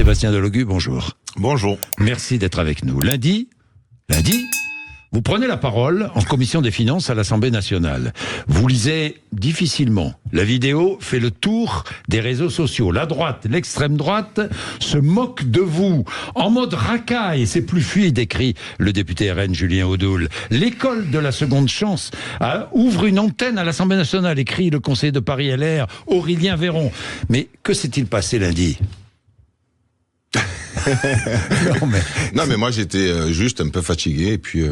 Sébastien Delogu, bonjour. Bonjour. Merci d'être avec nous. Lundi, vous prenez la parole en commission des finances à l'Assemblée nationale. Vous lisez difficilement. La vidéo fait le tour des réseaux sociaux. La droite, l'extrême droite se moque de vous. En mode racaille, c'est plus fluide, écrit le député RN Julien Audoul. L'école de la seconde chance ouvre une antenne à l'Assemblée nationale, écrit le conseiller de Paris LR, Aurélien Véron. Mais que s'est-il passé lundi ? Non mais moi j'étais juste un peu fatigué et puis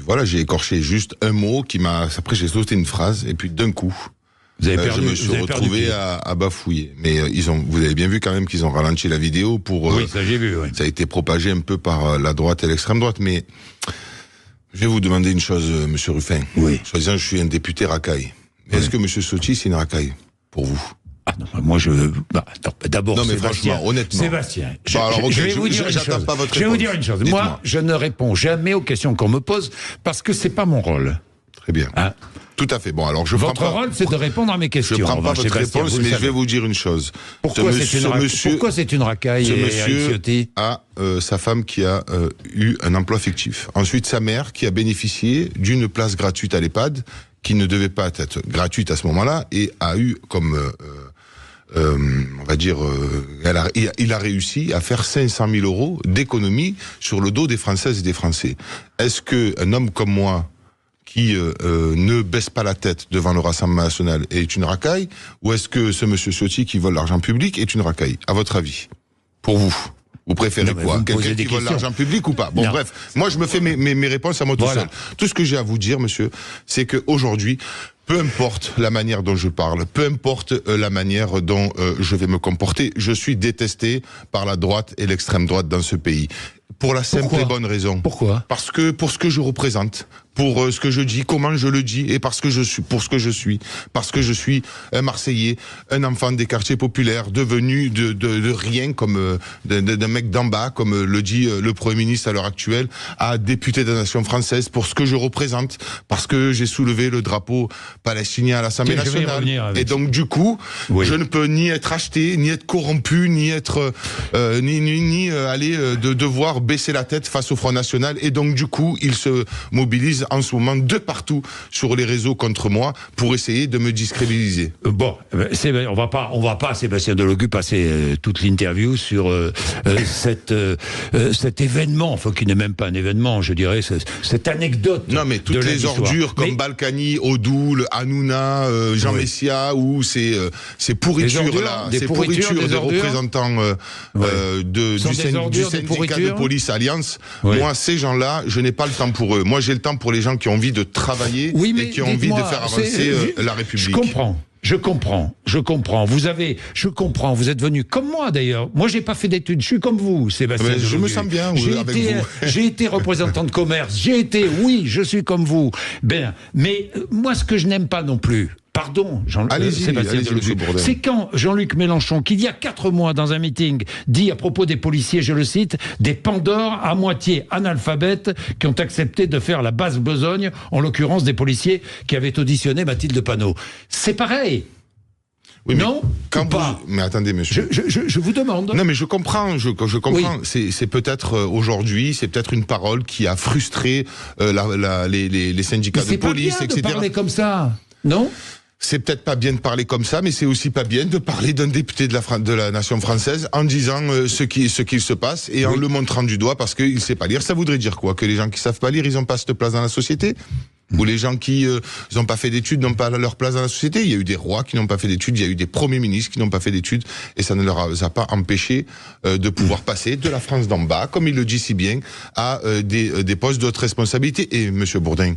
voilà, j'ai écorché juste un mot qui m'a. Après j'ai sauté une phrase et puis d'un coup je me suis retrouvé à bafouiller. Mais vous avez bien vu quand même qu'ils ont ralenti la vidéo pour. Oui, ça j'ai vu. Oui. Ça a été propagé un peu par la droite et l'extrême droite, mais je vais vous demander une chose, Monsieur Ruffin. Oui. Soi-disant, je suis un député racaille. Mais est-ce que Monsieur Sotti c'est une racaille pour vous? Ah non, moi d'abord, non mais Sébastien, franchement, honnêtement. Sébastien, je vais vous dire une chose. Je vais vous dire une chose. Moi, je ne réponds jamais aux questions qu'on me pose parce que c'est pas mon rôle. Très bien. Hein? Tout à fait. Bon, alors votre rôle, c'est de répondre à mes questions. Je ne prends pas votre réponse, mais je vais vous dire une chose. Pourquoi c'est une racaille? Ce monsieur a sa femme qui a eu un emploi fictif. Ensuite, sa mère qui a bénéficié d'une place gratuite à l'EHPAD qui ne devait pas être gratuite à ce moment-là et a eu comme on va dire, il a réussi à faire 500 000 euros d'économie sur le dos des Françaises et des Français. Est-ce qu'un homme comme moi, qui ne baisse pas la tête devant le Rassemblement national, est une racaille, ou est-ce que ce monsieur Ciotti qui vole l'argent public est une racaille, à votre avis? Pour vous préférez quoi? Quelqu'un qui vole l'argent public ou pas? Bon, bref, moi je me fais mes réponses à moi tout seul. Tout ce que j'ai à vous dire, monsieur, c'est qu'aujourd'hui, peu importe la manière dont je parle, peu importe la manière dont je vais me comporter, je suis détesté par la droite et l'extrême droite dans ce pays. Pour la simple et bonne raison. Pourquoi? Parce que pour ce que je représente, pour ce que je dis, comment je le dis, et parce que je suis, pour ce que je suis, parce que je suis un Marseillais, un enfant des quartiers populaires, devenu de rien, comme d'un mec d'en bas, comme le dit le Premier ministre à l'heure actuelle, à député de la nation française, pour ce que je représente, parce que j'ai soulevé le drapeau palestinien à l'Assemblée nationale. Et donc du coup, je ne peux ni être acheté, ni être corrompu, ni être ni aller devoir baisser la tête face au Front National. Et donc du coup, il se mobilise en ce moment de partout sur les réseaux contre moi pour essayer de me discrédibiliser. Bon, on va pas Sébastien Delogu passer toute l'interview sur cet événement, enfin qui n'est même pas un événement, je dirais, cette anecdote. Non mais toutes les ordures comme Balkany, Odoul, Hanouna, Jean Messia, ou ces pourritures là, ces pourritures des représentants du syndicat de police Alliance. Moi, ces gens-là, je n'ai pas le temps pour eux. Moi, j'ai le temps pour les gens qui ont envie de travailler et qui ont envie de faire avancer la République. Je comprends. Je comprends. Vous êtes venu comme moi d'ailleurs. Moi, j'ai pas fait d'études. Je suis comme vous, Sébastien. Je me sens bien avec vous. J'ai été représentant de commerce. Je suis comme vous. Ben, mais moi, ce que je n'aime pas non plus. Pardon, Sébastien Delogu. C'est quand Jean-Luc Mélenchon, qui il y a 4 mois dans un meeting, dit à propos des policiers, je le cite, des pandores à moitié analphabètes qui ont accepté de faire la basse besogne, en l'occurrence des policiers qui avaient auditionné Mathilde Panot. C'est pareil. Oui, non, mais attendez, monsieur. Je vous demande. Non, mais je comprends. C'est peut-être aujourd'hui, c'est peut-être une parole qui a frustré les syndicats de police, etc. C'est pas bien de parler comme ça, non? C'est peut-être pas bien de parler comme ça, mais c'est aussi pas bien de parler d'un député de la nation française en disant ce qu'il se passe et en le montrant du doigt parce qu'il sait pas lire. Ça voudrait dire quoi? Que les gens qui savent pas lire, ils ont pas cette place dans la société? Ou les gens qui n'ont pas fait d'études n'ont pas leur place dans la société? Il y a eu des rois qui n'ont pas fait d'études, il y a eu des premiers ministres qui n'ont pas fait d'études, et ça ne leur a pas empêché de pouvoir passer de la France d'en bas, comme il le dit si bien, à des postes de haute responsabilité. Et Monsieur Bourdin,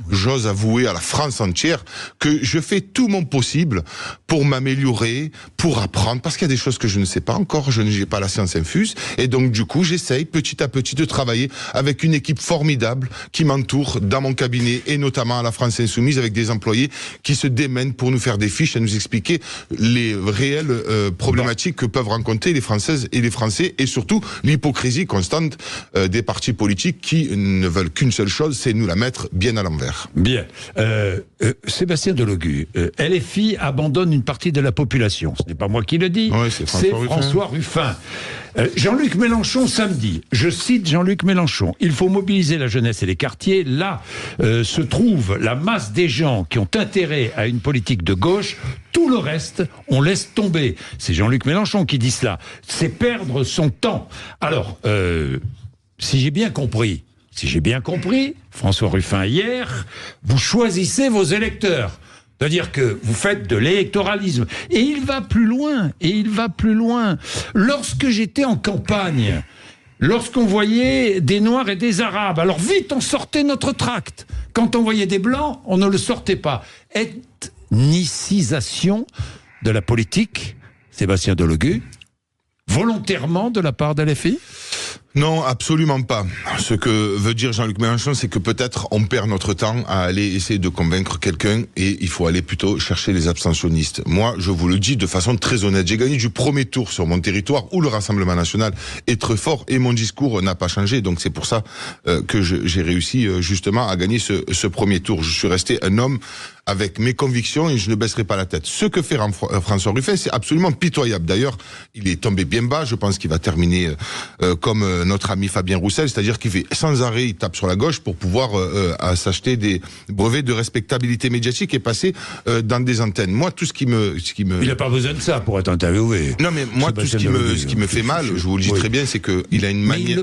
j'ose avouer à la France entière que je fais tout mon possible pour m'améliorer, pour apprendre, parce qu'il y a des choses que je ne sais pas encore, je n'ai pas la science infuse, et donc du coup j'essaye petit à petit de travailler avec une équipe formidable qui m'entoure dans mon cabinet et et notamment à la France Insoumise, avec des employés qui se démènent pour nous faire des fiches et nous expliquer les réelles problématiques que peuvent rencontrer les Françaises et les Français, et surtout l'hypocrisie constante des partis politiques qui ne veulent qu'une seule chose, c'est nous la mettre bien à l'envers. Bien. Sébastien Delogu, LFI abandonne une partie de la population. Ce n'est pas moi qui le dis, oui, c'est François Ruffin. Jean-Luc Mélenchon samedi, je cite Jean-Luc Mélenchon, il faut mobiliser la jeunesse et les quartiers, là se trouve la masse des gens qui ont intérêt à une politique de gauche, tout le reste on laisse tomber. C'est Jean-Luc Mélenchon qui dit cela, c'est perdre son temps. Alors, si j'ai bien compris, François Ruffin hier, vous choisissez vos électeurs. C'est-à-dire que vous faites de l'électoralisme. Et il va plus loin. Lorsque j'étais en campagne, lorsqu'on voyait des Noirs et des Arabes, alors vite on sortait notre tract. Quand on voyait des Blancs, on ne le sortait pas. Ethnicisation de la politique, Sébastien Delogu, volontairement de la part de LFI ? Non, absolument pas. Ce que veut dire Jean-Luc Mélenchon, c'est que peut-être on perd notre temps à aller essayer de convaincre quelqu'un et il faut aller plutôt chercher les abstentionnistes. Moi, je vous le dis de façon très honnête, j'ai gagné du premier tour sur mon territoire où le Rassemblement national est très fort et mon discours n'a pas changé. Donc c'est pour ça que j'ai réussi justement à gagner ce premier tour. Je suis resté un homme avec mes convictions et je ne baisserai pas la tête. Ce que fait François Ruffin, c'est absolument pitoyable. D'ailleurs, il est tombé bien bas. Je pense qu'il va terminer comme notre ami Fabien Roussel, c'est-à-dire qu'il fait sans arrêt, il tape sur la gauche pour pouvoir s'acheter des brevets de respectabilité médiatique et passer dans des antennes. Moi, tout ce qui me... Il n'a pas besoin de ça pour être interviewé. Non, mais moi, tout ce qui me fait mal, je vous le dis très bien, c'est qu'il a une manière...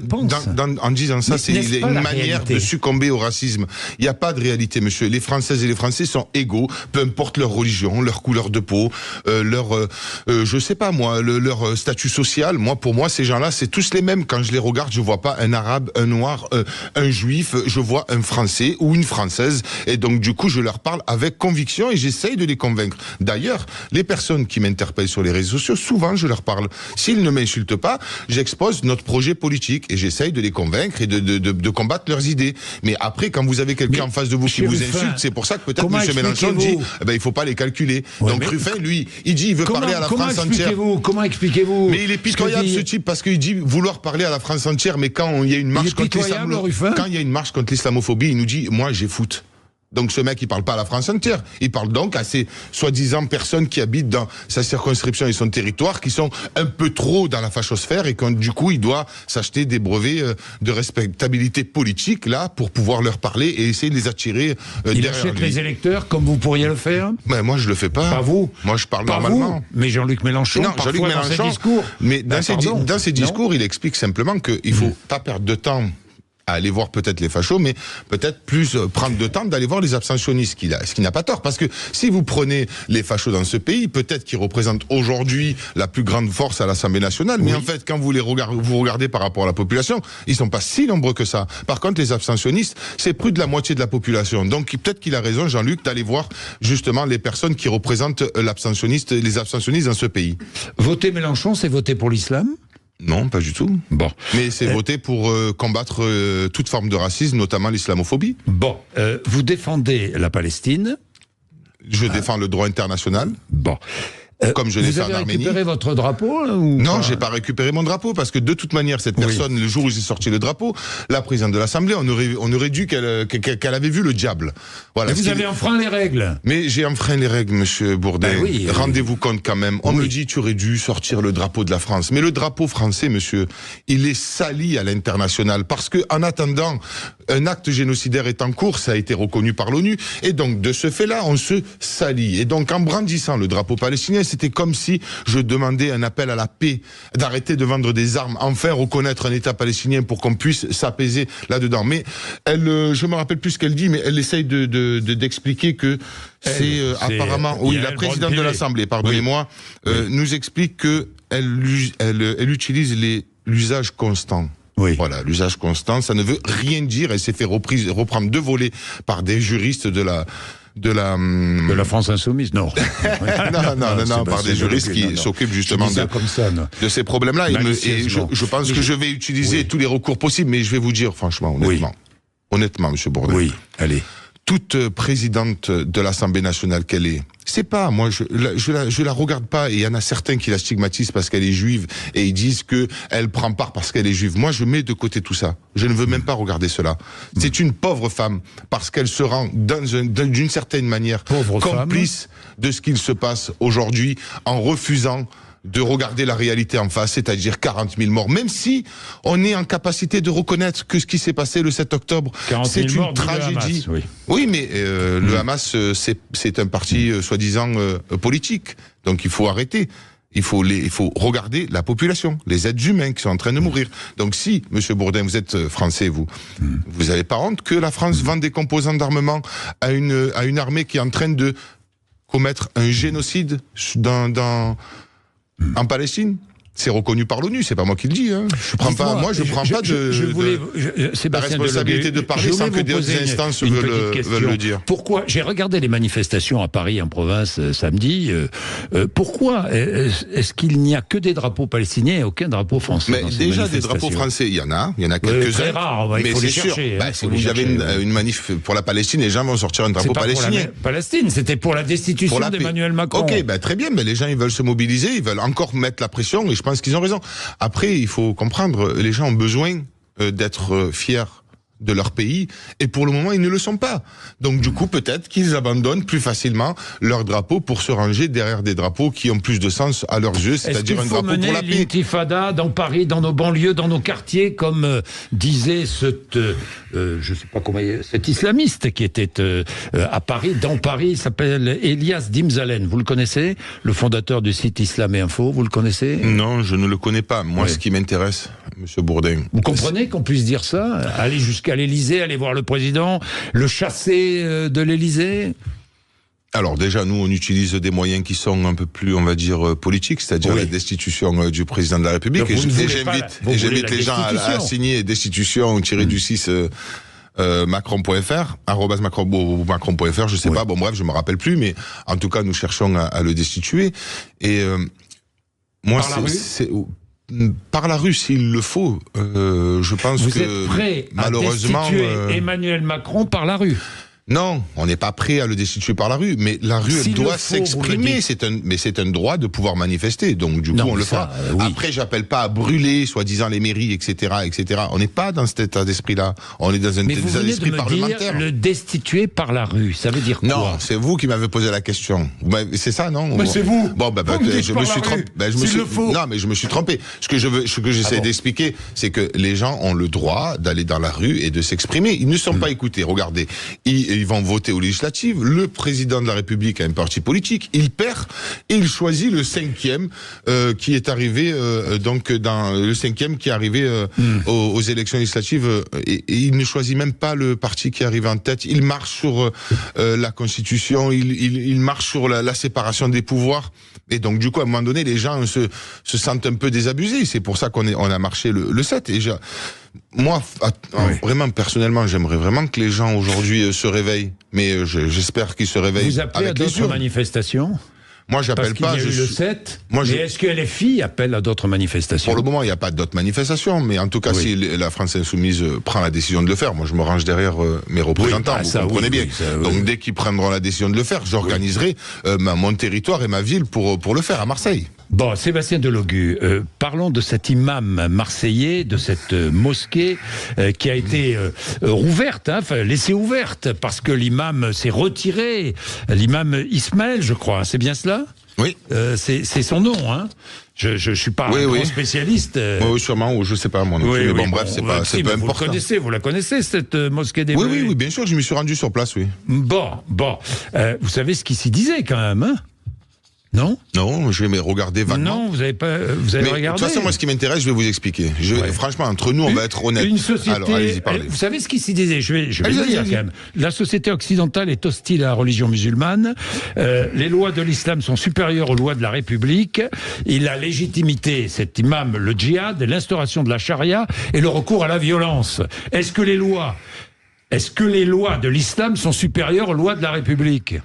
En disant ça, il a une manière de succomber au racisme. Il n'y a pas de réalité, monsieur. Les Françaises et les Français sont égaux, peu importe leur religion, leur couleur de peau, je sais pas moi, leur statut social. Moi, pour moi, ces gens-là, c'est tous les mêmes. Quand je les regarde, je vois pas un arabe, un noir, un juif, je vois un Français ou une Française. Et donc, du coup, je leur parle avec conviction et j'essaye de les convaincre. D'ailleurs, les personnes qui m'interpellent sur les réseaux sociaux, souvent, je leur parle. S'ils ne m'insultent pas, j'expose notre projet politique et j'essaye de les convaincre et de combattre leurs idées. Mais après, quand vous avez quelqu'un en face de vous qui vous insulte, c'est pour ça que peut-être M. Mélenchon dit, il faut pas les calculer. Ouais, donc Ruffin, lui, il dit, il veut parler à la France entière. Comment expliquez-vous? Mais il est pitoyable, ce type, parce qu'il dit vouloir parler à la France entière, mais quand il y a une marche contre l'islamophobie, il nous dit, moi, j'ai foot. Donc ce mec, il parle pas à la France entière. Il parle donc à ces soi-disant personnes qui habitent dans sa circonscription et son territoire, qui sont un peu trop dans la fachosphère et quand du coup il doit s'acheter des brevets de respectabilité politique là pour pouvoir leur parler et essayer de les attirer il derrière achète lui. Les électeurs comme vous pourriez le faire. Mais moi je le fais pas. Pas vous. Moi je parle pas normalement. Vous, mais Jean-Luc Mélenchon. Non, Jean-Luc Mélenchon. Dans ses discours. Mais dans ses discours, il explique simplement qu'il faut pas perdre de temps à aller voir peut-être les fachos, mais peut-être plus prendre de temps d'aller voir les abstentionnistes, ce qui n'a pas tort, parce que si vous prenez les fachos dans ce pays, peut-être qu'ils représentent aujourd'hui la plus grande force à l'Assemblée nationale, mais en fait, quand vous regardez par rapport à la population, ils sont pas si nombreux que ça. Par contre, les abstentionnistes, c'est plus de la moitié de la population. Donc peut-être qu'il a raison, Jean-Luc, d'aller voir justement les personnes qui représentent les abstentionnistes dans ce pays. Voter Mélenchon, c'est voter pour l'islam ? Non, pas du tout. Bon. Mais c'est voter pour combattre toute forme de racisme, notamment l'islamophobie. Bon. Vous défendez la Palestine. Je défends le droit international. Bon. Comme je l'ai fait en Arménie. Vous avez récupéré votre drapeau là, ou non, j'ai pas récupéré mon drapeau parce que de toute manière cette personne, le jour où j'ai sorti le drapeau, la présidente de l'Assemblée, on aurait dû qu'elle avait vu le diable. Voilà. Mais vous avez enfreint les règles. Mais j'ai enfreint les règles, Monsieur Bourdin. Ben oui, rendez-vous compte quand même. On me dit tu aurais dû sortir le drapeau de la France, mais le drapeau français, monsieur, il est sali à l'international parce que en attendant, un acte génocidaire est en cours, ça a été reconnu par l'ONU, et donc de ce fait-là, on se salit. Et donc en brandissant le drapeau palestinien, c'était comme si je demandais un appel à la paix, d'arrêter de vendre des armes, enfin reconnaître un État palestinien pour qu'on puisse s'apaiser là-dedans. Mais elle, je me rappelle plus ce qu'elle dit, mais elle essaye d'expliquer que c'est apparemment, la présidente de l'Assemblée, pardonnez-moi, nous explique que elle utilise l'usage constant. Oui. Voilà, l'usage constant, ça ne veut rien dire. Elle s'est fait reprendre 2 volets par des juristes de la France Insoumise, non. non, par des juristes qui s'occupent justement de ces problèmes-là. Et je pense que je vais utiliser tous les recours possibles, mais je vais vous dire franchement, honnêtement, Monsieur Bourdin. Oui, allez. toute présidente de l'Assemblée nationale qu'elle est, c'est pas, moi je la regarde pas, et il y en a certains qui la stigmatisent parce qu'elle est juive et ils disent que elle prend part parce qu'elle est juive. Moi je mets de côté tout ça. Je ne veux même pas regarder cela. C'est une pauvre femme parce qu'elle se rend d'une certaine manière complice de ce qu'il se passe aujourd'hui en refusant de regarder la réalité en face, c'est-à-dire 40 000 morts, même si on est en capacité de reconnaître que ce qui s'est passé le 7 octobre, c'est une tragédie. Hamas, oui, mais le Hamas, c'est un parti soi-disant politique, donc il faut arrêter. Il faut regarder la population, les êtres humains qui sont en train de mourir. Donc si, Monsieur Bourdin, vous êtes français, vous n'avez pas honte que la France vende des composants d'armement à une armée qui est en train de commettre un génocide en Palestine? C'est reconnu par l'ONU, c'est pas moi qui le dis. Hein. Je prends pas la responsabilité de parler sans que des instances veulent le dire. Pourquoi? J'ai regardé les manifestations à Paris, en province, samedi. Pourquoi est-ce qu'il n'y a que des drapeaux palestiniens et aucun drapeau français? Mais déjà des drapeaux français, il y en a quelques-uns. Très rare, il faut les chercher. Si vous avez une manif pour la Palestine, les gens vont sortir un drapeau palestinien. Palestine, c'était pour la destitution d'Emmanuel Macron. Ok, très bien, mais les gens ils veulent se mobiliser, ils veulent encore mettre la pression, et je pense qu'ils ont raison. Après, il faut comprendre, les gens ont besoin d'être fiers de leur pays, et pour le moment, ils ne le sont pas. Donc du coup, peut-être qu'ils abandonnent plus facilement leur drapeau pour se ranger derrière des drapeaux qui ont plus de sens à leurs yeux, c'est-à-dire un drapeau pour la paix. Est-ce qu'il faut mener l'intifada dans Paris, dans nos banlieues, dans nos quartiers, comme disait je sais pas comment, cet islamiste qui était à Paris, dans Paris, il s'appelle Elias Dimzalen. Vous le connaissez? Le fondateur du site Islam et Info, vous le connaissez? Non, je ne le connais pas. Moi, ce qui m'intéresse, Monsieur Bourdin... Vous comprenez qu'on puisse dire ça? Aller jusqu'à l'Élysée, aller voir le président, le chasser de l'Élysée? Alors déjà, nous, on utilise des moyens qui sont un peu plus, on va dire, politiques, c'est-à-dire la destitution du président de la République. Donc et j'invite les gens à signer destitution /du6 macron.fr, @macron.fr, je sais pas, bon bref, je me rappelle plus, mais en tout cas, nous cherchons à le destituer. Et moi, par la rue, s'il le faut, je pense Vous êtes prêt malheureusement, à destituer Emmanuel Macron par la rue? Non, on n'est pas prêt à le destituer par la rue, mais la rue elle doit s'exprimer. C'est un droit de pouvoir manifester. Donc du coup, on le fera. Après, j'appelle pas à brûler, soi-disant les mairies, etc., etc. On n'est pas dans cet état d'esprit-là. On est dans un état d'esprit parlementaire. Le destituer par la rue, ça veut dire quoi? Non, c'est vous qui m'avez posé la question. C'est ça, non? Mais c'est vous. Bon, je me suis trompé. Non, mais je me suis trompé. Ce que j'essaie d'expliquer, c'est que les gens ont le droit d'aller dans la rue et de s'exprimer. Ils ne sont pas écoutés. Regardez, ils vont voter aux législatives. Le président de la République a un parti politique. Il perd et il choisit le 5e qui est arrivé donc dans le 5e qui est arrivé aux élections législatives et il ne choisit même pas le parti qui arrive en tête. Il marche sur la Constitution. Il marche sur la séparation des pouvoirs. Et donc du coup à un moment donné les gens se sentent un peu désabusés. C'est pour ça qu'on a marché le 7 et moi, vraiment, personnellement, j'aimerais vraiment que les gens aujourd'hui se réveillent, mais j'espère qu'ils se réveillent. Vous appelez à d'autres manifestations? Moi, j'appelle pas. Parce qu'il y a eu le 7. Mais est-ce que LFI appelle à d'autres manifestations? Pour le moment, il n'y a pas d'autres manifestations, mais en tout cas, si la France Insoumise prend la décision de le faire, moi, je me range derrière mes représentants. Vous comprenez bien. Donc, dès qu'ils prendront la décision de le faire, j'organiserai mon territoire et ma ville pour le faire à Marseille. Bon, Sébastien Delogu, parlons de cet imam marseillais, de cette mosquée qui a été rouverte, laissée ouverte, parce que l'imam s'est retiré, l'imam Ismaël, je crois, c'est bien cela? Oui. C'est son nom, hein. Je suis pas un grand spécialiste. Oui, sûrement, ou je sais pas, moi non plus. Mais bon, bref, c'est pas important. Vous la connaissez, cette mosquée des Bleuets? Oui, bien sûr, je m'y suis rendu sur place, oui. Bon. Vous savez ce qui s'y disait, quand même, hein? Non, je vais regarder vaguement. Non, vous avez regardé. De toute façon, moi, ce qui m'intéresse, je vais vous expliquer. Franchement, entre nous, on va être honnête. Une société. Alors, allez-y, parlez. Vous savez ce qui s'y disait? Je vais le dire quand même. La société occidentale est hostile à la religion musulmane. Les lois de l'islam sont supérieures aux lois de la République. Il a légitimité, cet imam, le djihad, l'instauration de la charia et le recours à la violence. Est-ce que les lois de l'islam sont supérieures aux lois de la République?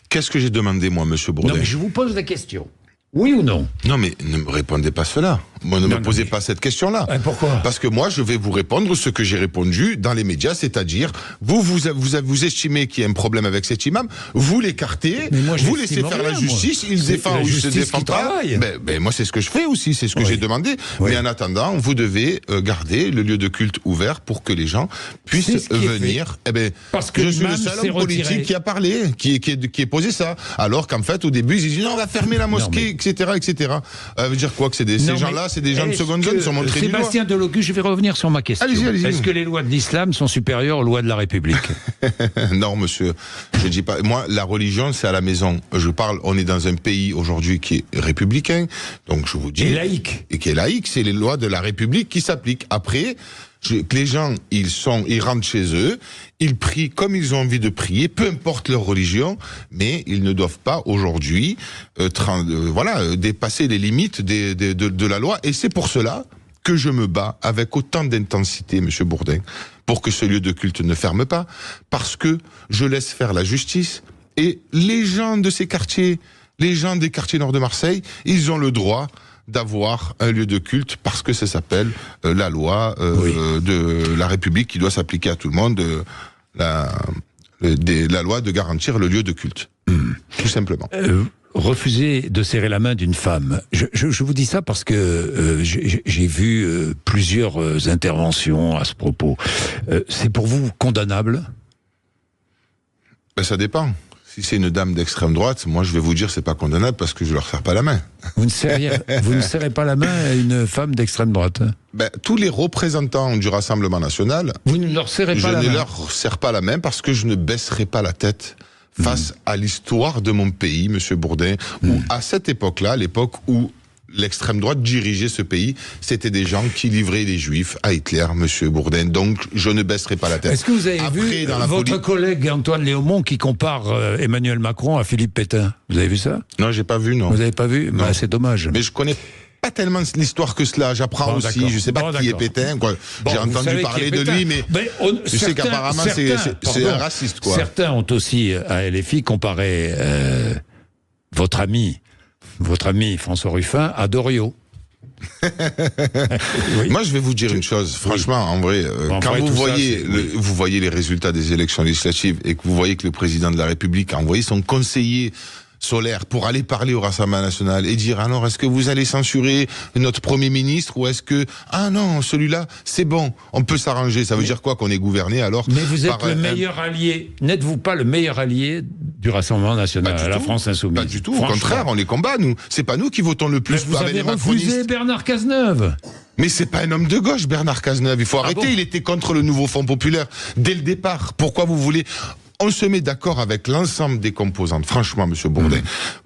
Qu'est-ce que j'ai demandé, moi, monsieur Bourdin? Non, mais je vous pose la question. Oui ou non? Non, mais ne me répondez pas cela. Moi, ne me posez pas cette question-là. Pourquoi? Parce que moi, je vais vous répondre ce que j'ai répondu dans les médias, c'est-à-dire, vous estimez qu'il y a un problème avec cet imam, vous l'écartez, vous laissez faire la justice, il se défend ou il se défend pas. Ben, moi, c'est ce que je fais aussi, c'est ce que j'ai demandé. Oui. Mais en attendant, vous devez garder le lieu de culte ouvert pour que les gens puissent venir. Eh ben, parce que je suis le seul homme politique qui a parlé, qui est posé ça. Alors qu'en fait, au début, ils disent non, on va fermer la mosquée, etc., etc. Veut dire quoi que c'est ces gens-là? C'est des gens de seconde zone qui sont montrés du doigt. Sébastien Delogu, je vais revenir sur ma question. Allez-y. Est-ce que les lois de l'islam sont supérieures aux lois de la République? Non, monsieur. Je dis pas. Moi, la religion, c'est à la maison. Je parle. On est dans un pays aujourd'hui qui est républicain. Donc, je vous dis. Et laïque. Et qui est laïque. C'est les lois de la République qui s'appliquent. Après, que les gens, ils rentrent chez eux, ils prient comme ils ont envie de prier, peu importe leur religion, mais ils ne doivent pas aujourd'hui, dépasser les limites de la loi. Et c'est pour cela que je me bats avec autant d'intensité, Monsieur Bourdin, pour que ce lieu de culte ne ferme pas, parce que je laisse faire la justice et les gens de ces quartiers, les gens des quartiers nord de Marseille, ils ont le droit d'avoir un lieu de culte parce que ça s'appelle la loi de la République qui doit s'appliquer à tout le monde, la loi de garantir le lieu de culte, tout simplement. Refuser de serrer la main d'une femme. Je vous dis ça parce que j'ai vu plusieurs interventions à ce propos. C'est pour vous condamnable? Ben, ça dépend. Si c'est une dame d'extrême droite, moi je vais vous dire c'est pas condamnable parce que je leur serre pas la main. Vous ne serrez pas la main à une femme d'extrême droite? Ben, tous les représentants du Rassemblement National, vous ne leur serrez pas la main? Je ne leur serre pas la main parce que je ne baisserai pas la tête face à l'histoire de mon pays, Monsieur Bourdin, où à cette époque-là, l'époque où l'extrême droite dirigeait ce pays, c'était des gens qui livraient les juifs à Hitler, Monsieur Bourdin. Donc, je ne baisserai pas la tête. Est-ce que vous avez vu votre collègue Antoine Léaumont qui compare Emmanuel Macron à Philippe Pétain? Vous avez vu ça? Non, j'ai pas vu, non. Vous n'avez pas vu? Bah, c'est dommage. Mais je connais pas tellement l'histoire que cela. J'apprends aussi. Je sais pas qui est Pétain. J'ai entendu parler de lui, mais je sais qu'apparemment c'est un raciste, quoi. Certains ont aussi à LFI comparé votre ami François Ruffin à Doriot. Oui. Moi, je vais vous dire une chose. Franchement, en vrai, quand vous voyez les résultats des élections législatives et que vous voyez que le président de la République a envoyé son conseiller Solaire pour aller parler au Rassemblement National et dire alors est-ce que vous allez censurer notre Premier ministre ou est-ce que ah non celui-là c'est bon on peut s'arranger, ça veut dire quoi qu'on est gouverné alors? Mais vous êtes le meilleur allié, n'êtes-vous pas le meilleur allié du Rassemblement National à la France Insoumise? Pas du tout, au contraire on les combat nous, c'est pas nous qui votons le plus. Mais vous avez refusé Bernard Cazeneuve. Mais c'est pas un homme de gauche Bernard Cazeneuve, il faut arrêter, il était contre le nouveau Front Populaire dès le départ. Pourquoi vous voulez? On se met d'accord avec l'ensemble des composantes, franchement, Monsieur Bourdin,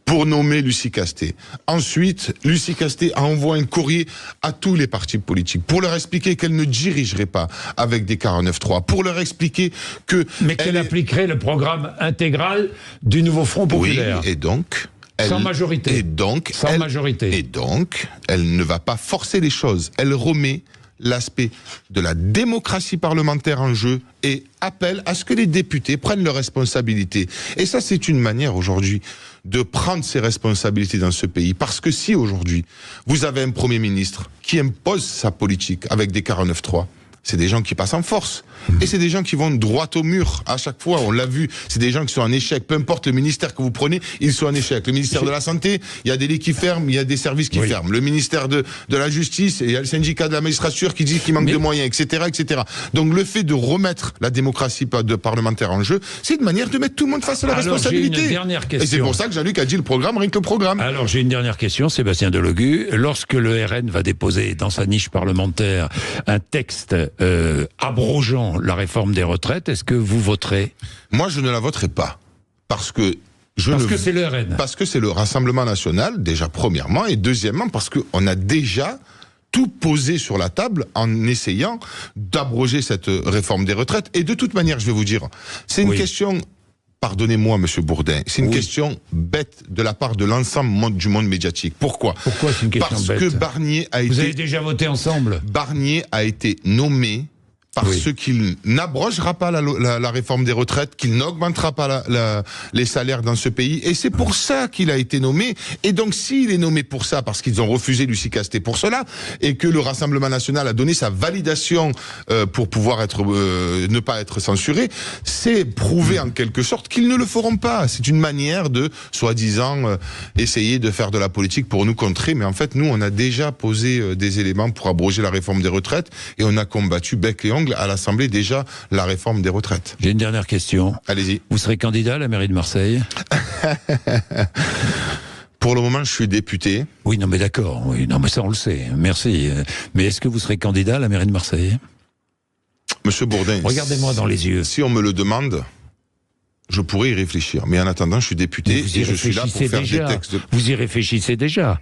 pour nommer Lucie Castet. Ensuite, Lucie Castet a envoyé un courrier à tous les partis politiques pour leur expliquer qu'elle ne dirigerait pas avec des 49.3, pour leur expliquer que... Mais qu'elle appliquerait le programme intégral du nouveau Front Populaire. Oui, et donc... Sans majorité. Et donc... Sans majorité. Et donc, elle ne va pas forcer les choses. Elle remet l'aspect de la démocratie parlementaire en jeu et appelle à ce que les députés prennent leurs responsabilités. Et ça, c'est une manière aujourd'hui de prendre ses responsabilités dans ce pays. Parce que si aujourd'hui, vous avez un Premier ministre qui impose sa politique avec des 49.3, c'est des gens qui passent en force. Et c'est des gens qui vont droit au mur à chaque fois, on l'a vu. C'est des gens qui sont en échec. Peu importe le ministère que vous prenez, ils sont en échec. Le ministère de la Santé, il y a des lits qui ferment, il y a des services qui ferment. Le ministère de la Justice, il y a le syndicat de la magistrature qui dit qu'il manque de moyens, etc., etc. Donc le fait de remettre la démocratie parlementaire en jeu, c'est une manière de mettre tout le monde face à la responsabilité. J'ai une dernière question. Et c'est pour ça que Jean-Luc a dit le programme, rien que le programme. Alors j'ai une dernière question, Sébastien Delogu. Lorsque le RN va déposer dans sa niche parlementaire un texte abrogeant la réforme des retraites, est-ce que vous voterez? Moi, je ne la voterai pas. Parce que c'est le RN. Parce que c'est le Rassemblement National, déjà premièrement, et deuxièmement, parce qu'on a déjà tout posé sur la table en essayant d'abroger cette réforme des retraites. Et de toute manière, je vais vous dire, c'est une question... Pardonnez-moi, Monsieur Bourdin, c'est une question bête de la part de l'ensemble du monde médiatique. Pourquoi c'est une question bête? Parce que Barnier a été... Vous avez déjà voté ensemble? Barnier a été nommé parce qu'il n'abrogera pas la réforme des retraites, qu'il n'augmentera pas les salaires dans ce pays. Et c'est pour ça qu'il a été nommé. Et donc, s'il est nommé pour ça, parce qu'ils ont refusé Lucie Castet pour cela, et que le Rassemblement national a donné sa validation pour pouvoir ne pas être censuré, c'est prouver en quelque sorte qu'ils ne le feront pas. C'est une manière de, soi-disant, essayer de faire de la politique pour nous contrer. Mais en fait, nous, on a déjà posé des éléments pour abroger la réforme des retraites, et on a combattu bec et ongle à l'Assemblée déjà la réforme des retraites. J'ai une dernière question. Allez-y. Vous serez candidat à la mairie de Marseille? Pour le moment, je suis député. Oui, non mais d'accord. Oui, non mais ça on le sait. Merci. Mais est-ce que vous serez candidat à la mairie de Marseille? Monsieur Bourdin, regardez-moi dans les yeux. Si on me le demande, je pourrais y réfléchir. Mais en attendant, je suis député et je suis là pour faire des textes. Vous y réfléchissez déjà,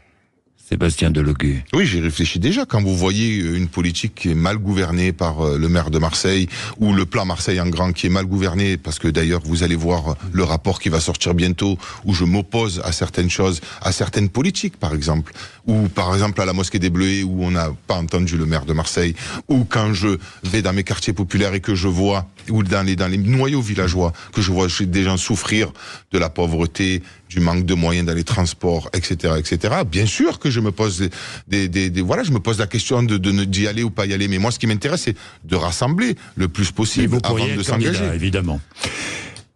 Sébastien Delogu? Oui, j'y réfléchis déjà. Quand vous voyez une politique qui est mal gouvernée par le maire de Marseille, ou le plan Marseille en grand qui est mal gouverné, parce que d'ailleurs vous allez voir le rapport qui va sortir bientôt, où je m'oppose à certaines choses, à certaines politiques par exemple, ou par exemple à la mosquée des Bleuets où on n'a pas entendu le maire de Marseille, ou quand je vais dans mes quartiers populaires et que je vois, ou dans les noyaux villageois, que je vois des gens souffrir de la pauvreté, du manque de moyens dans les transports, etc., etc. Bien sûr que je me pose je me pose la question d'y aller ou pas y aller. Mais moi, ce qui m'intéresse, c'est de rassembler le plus possible avant de s'engager. Évidemment.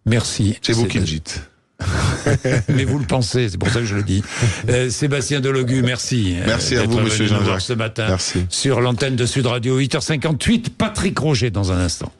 Merci. C'est vous qui le dites. Mais vous le pensez, c'est pour ça que je le dis. Sébastien Delogu, merci. Merci à vous, monsieur Jean-Jacques. Ce matin, merci. sur l'antenne de Sud Radio, 8h58. Patrick Roger dans un instant.